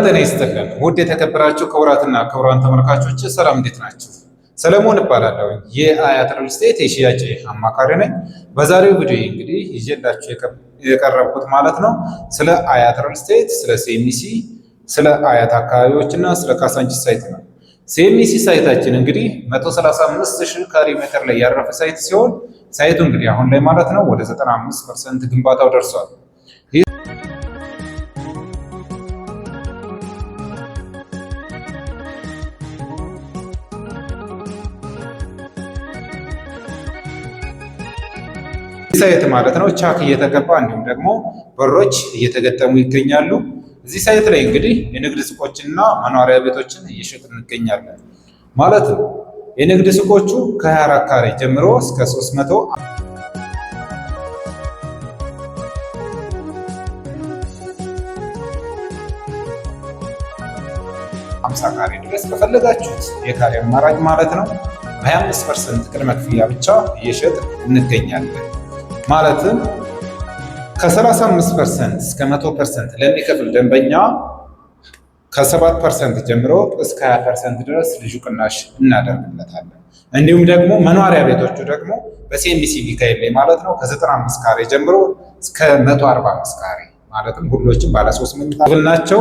ጤና ይስጥልን ውድ የተከበራችሁ ክቡራትና ክቡራን ተመልካቾች ሰላም፣ እንዴት ናችሁ? ሰለሞን እባላለሁ። የአያት ሪል ስቴት የሽያጭ አማካሪ ነኝ። በዛሬው ቪዲዮ እንግዲህ ይዤላችሁ የቀረብኩት ማለት ነው ስለ አያት ሪል ስቴት፣ ስለ ሴሚሲ፣ ስለ አያት አካባቢዎችና ስለ ካሳንቺስ ሳይት ነው። ሴሚሲ ሳይታችን እንግዲህ 135,000 ካሬ ሜትር ላይ ያረፈ ሳይት ሲሆን ሳይቱ እንግዲህ አሁን ላይ ማለት ነው ወደ 95% ግንባታው ደርሷል። ሳይት ማለት ነው ቻክ እየተገባ እንዲሁም ደግሞ በሮች እየተገጠሙ ይገኛሉ። እዚህ ሳይት ላይ እንግዲህ የንግድ ሱቆችና መኖሪያ ቤቶችን እየሸጥን እንገኛለን ማለት ነው። የንግድ ሱቆቹ ከ24 ካሬ ጀምሮ እስከ 350 ካሬ ድረስ በፈለጋችሁት የካሬ አማራጭ ማለት ነው በ25% ቅድመ ክፍያ ብቻ እየሸጥን እንገኛለን። ማለትም ከ35% እስከ 100% ለሚከፍል ደንበኛ ከ7% ጀምሮ እስከ 20% ድረስ ልዩ ቅናሽ እናደርግለታለን። እንዲሁም ደግሞ መኖሪያ ቤቶቹ ደግሞ በሴሚሲ ሚካኤል ላይ ማለት ነው ከ95 ካሬ ጀምሮ እስከ 145 ካሬ ማለትም ሁሎችም ባለ 3 መኝታ ክፍል ናቸው።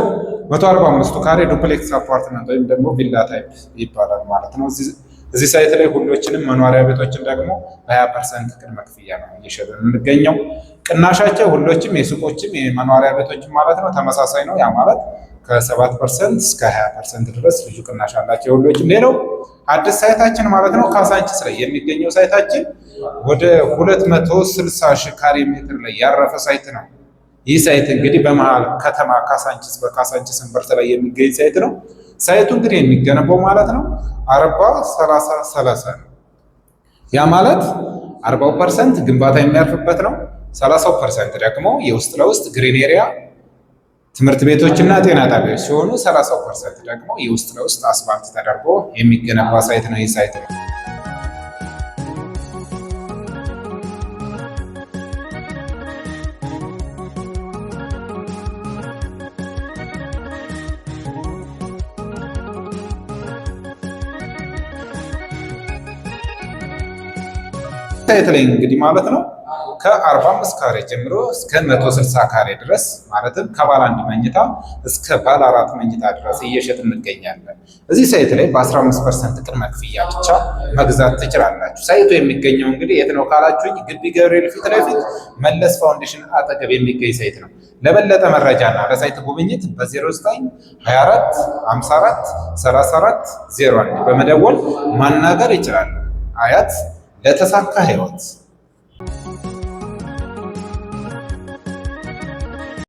145ቱ ካሬ ዱፕሌክስ አፓርትመንት ወይም ደግሞ ቪላ ታይፕ ይባላል ማለት ነው። እዚህ ሳይት ላይ ሁሎችንም መኖሪያ ቤቶችን ደግሞ በ20% ቅድመ ክፍያ ነው እየሸጥን የምንገኘው። ቅናሻቸው ሁሎችም የሱቆችም የመኖሪያ ቤቶችም ማለት ነው ተመሳሳይ ነው። ያ ማለት ከ7% እስከ 20% ድረስ ልዩ ቅናሽ አላቸው ሁሎችም። ሌላው አዲስ ሳይታችን ማለት ነው ካሳንቺስ ላይ የሚገኘው ሳይታችን ወደ 260,000 ካሬ ሜትር ላይ ያረፈ ሳይት ነው። ይህ ሳይት እንግዲህ በመሃል ከተማ በካሳንቺስ እምብርት ላይ የሚገኝ ሳይት ነው። ሳይቱ እንግዲህ የሚገነባው ማለት ነው 40-30-30 ነው። ያ ማለት 40% ግንባታ የሚያርፍበት ነው። 30% ደግሞ የውስጥ ለውስጥ ግሪን ኤሪያ ትምህርት ቤቶችና ጤና ጣቢያዎች ሲሆኑ 30% ደግሞ የውስጥ ለውስጥ አስፋልት ተደርጎ የሚገነባ ሳይት ነው። ይህ ሳይት ነው ሳይት ላይ እንግዲህ ማለት ነው ከ45 ካሬ ጀምሮ እስከ 160 ካሬ ድረስ ማለትም ከባለ 1 መኝታ እስከ ባለ 4 መኝታ ድረስ እየሸጥን እንገኛለን። እዚህ ሳይት ላይ በ15% ቅድመ ክፍያ ብቻ መግዛት ትችላላችሁ። ሳይቱ የሚገኘው እንግዲህ የት ነው ካላችሁኝ ግቢ ገብርኤል ፊት ለፊት መለስ ፋውንዴሽን አጠገብ የሚገኝ ሳይት ነው። ለበለጠ መረጃና ለሳይት ጉብኝት በ0924 54 34 01 በመደወል ማናገር ይችላሉ። አያት ለተሳካ ህይወት